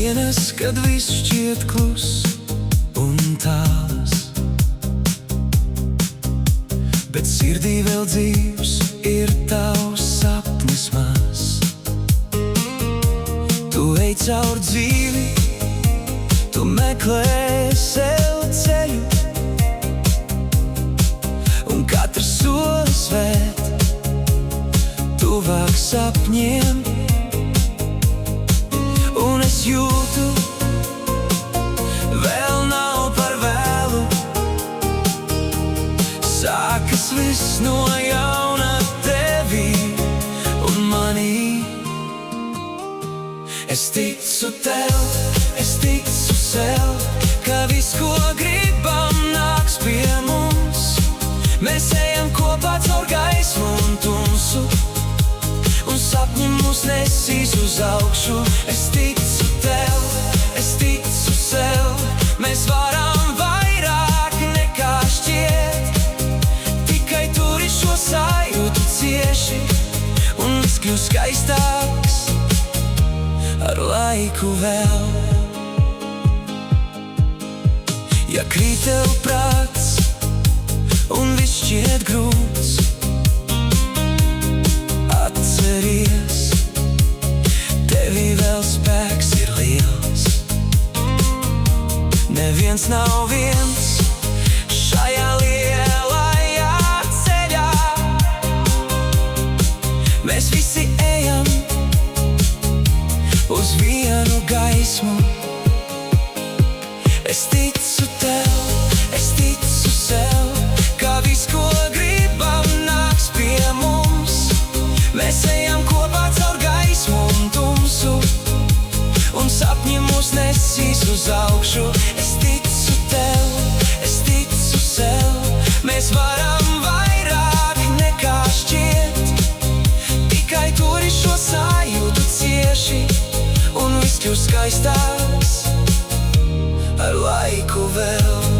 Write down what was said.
dienas, kad viss šķiet kluss un tāls, bet sirdī vēl dzīvs ir tavs sapnis maz. Tu ej caur dzīvi, tu meklē sev ceļu, un katrs solis ved tuvāk sapņiem. Un es jūtu, vēl nav par vēlu, sākas viss no jauna tevī un manī. Es ticu tev, es ticu sev, ka viss, ko gribam, nāks pie mums. Mēs ejam kopā caur gaismu un tumsu, un sapņi mūs nesīs uz augšu. Es ticu tev, es ticu sev, mēs varam vairāk nekā šķiet. Tikai turi šo sajūtu cieši, un viss kļūs skaistāks ar laiku vēl. Ja krīt tev prāts un viss šķiet grūts, atceries, tevī vēl spēks ir liels. Neviens nav viens šajā lielajā ceļā. Mēs visi ejam uz vienu gaismu. Es ticu tev, es ticu sev, ka viss, ko gribam, nāks pie mums. Mēs ejam kopā caur gaismu un tumsu, un sapņi mūs nesīs uz augšu. Es ticu tev, es ticu sev, mēs varam vairāk nekā šķiet. Tikai turi šo sajūtu cieši, un viss kļūs skaistāks ar laiku vēl.